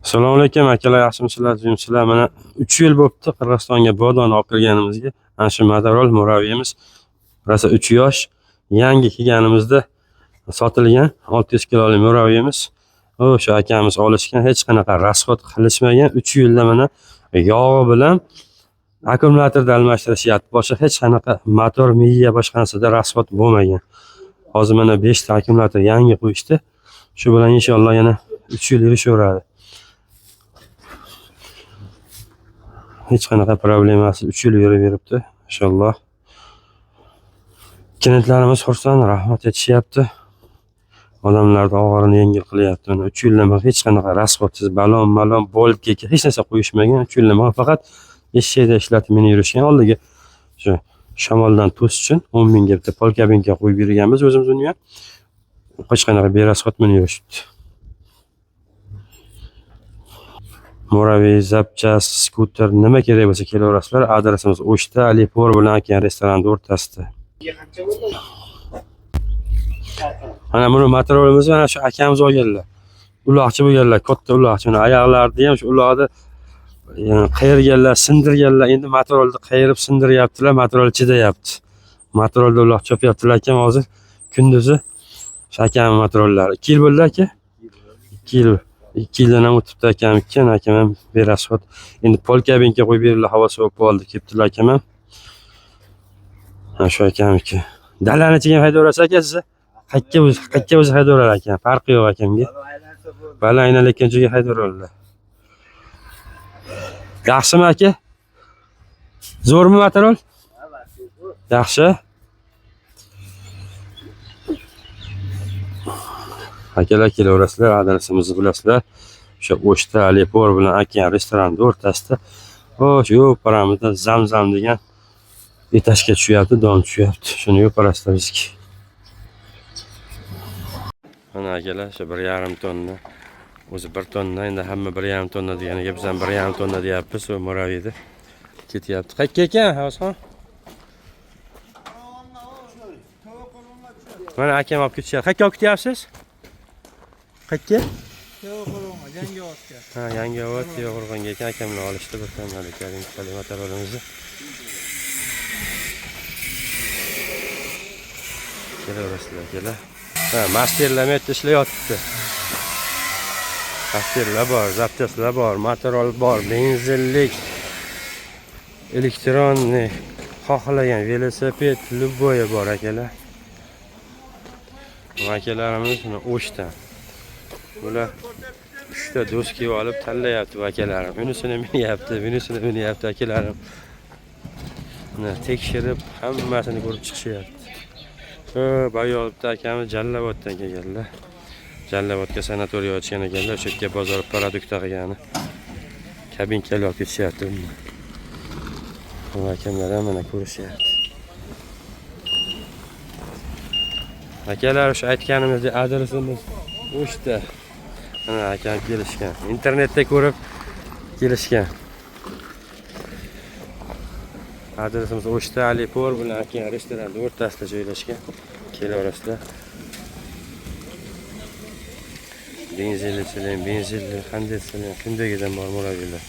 Assalomu alaykum akalar, yaxshimisizlar, jimsizlar? Mana 3 yil bo'libdi Qirg'izistonga bodoni olib kirganimizga. Ana shu Motorol muraviyimiz rosa 3 yosh, yangi kelganimizda sotilgan 600 kilolik muraviyimiz. O'sha akamiz olishgan, hech qanaqa rasxod qilishmagan. 3 yilda mana yog'i bilan akkumulyatorda almashtirishyapti. Boshqa hech qanaqa motor, miya boshqa narsada rasxod bo'lmagan. Hozir mana 5 ta akkumulyator yangi qo'yishdi. Shu bilan inshaalloh yana 3 yil yurishaveradi. Hech qanaqa problemasi 3 yil yuraveribdi inshaalloh. Klientlarimiz xursand, rahmat aytishyapti. Odamlarning og'irini yengil qilyapti. 3 yildan beri hech qanaqa rasxodsiz balon bo'lib ketgan, hech narsa qo'yishmagan. 3 yildan beri faqat eshakda ishlatib meni yurishgan. Oldiga shu shamoldan to'sish uchun 10 mingga bitta polkabinka qo'yib berganmiz o'zimiz uni ham. Hech qanaqa berasxod meni yurishibdi. Muraviy, zapchas, skuter nima kerak bo'lsa kelaverasizlar. Adresimiz O'shda, Alipor bilan Okean restorani o'rtasida. Mana buni materialimiz mana shu akamiz olganlar. Uloqchi bo'lganlar, katta uloqchi. Mana oyoqlarida ham shu uloqni qayirganlar, sindirganlar. Endi materialni qayirib sindiryaptilar, material chidayapti. Materialda uloq chopyaptilar ekan hozir kunduzi. Shu akam materiallari 2 yil bo'ldi aka? 2 yil. 2 yildan ham o'tibdi akam ekan, akam ham berasxod. Endi polkabinka qo'yib berildi, havo sovib qoldi, ketdilar akam ham. Ha shu akamniki. Dalani ichiga haydaverasiz aka siz? Qayerga o'zi haydaverar ekan, farqi yo'q akamga. Bala aynalayotgan joyga haydaveradilar. Yaxshimi aka? Zo'rmi material? Yaxshi. Akalar kelaverasizlar, adresimizni bilasizlar. O'sha O'shda Alipor bilan Okean restorani o'rtasida. Shu paramizda Zamzam degan etashga tushyapti, don tushyapti. Shuni yo'parasizlar bizga. Mana akalar shu 1,5 tonna. O'zi 1 tonna, endi hamma 1,5 tonna deganiga biz ham 1,5 tonna deyapmiz. U Muraviyda ketyapti. Qayerga ekan, Havasxon? Mana akam olib ketishyapti. Qayerga olib ketyapsiz? Qayerga? Yangiobodga. Ha, Yangiobod Yo'g'irg'onga ekan akamlar olishdi bir tonnalik materialimizni. Kelaverasizlar akalar. Ha, masterlar metda ishlayapti. Masterlar bor, zapchaslar bor, material bor, benzinlik, elektronnik, xohlagan velosiped, любое bor akalar. Akalarimiz buni O'shdan. Bular 3 ta do'ski olib tanlayapti akalarim. Unisini minyapti, bunisini minyapti akalarim. Buni tekshirib hammasini ko'rib chiqishyapti. Bayolibda akamiz Jallaboddan kelganlar. Jallabodga sanatoriy ochgan ekanlar, o'sha yerga bozor produkt qilgani. Kabinkalar olib ketishyapti. Bu akamlar ham mana ko'rishyapti. Akalar o'sha aytganimizdek adresimiz O'shda. Mana akam kelishgan. Internetda ko'rib kelishgan. Adresimiz O'shda, Alipor bilan Okean restorani o'rtasida joylashgan. Kelaverasizlar. Benzinli, konditsioner, shundagidan bor muraviylar.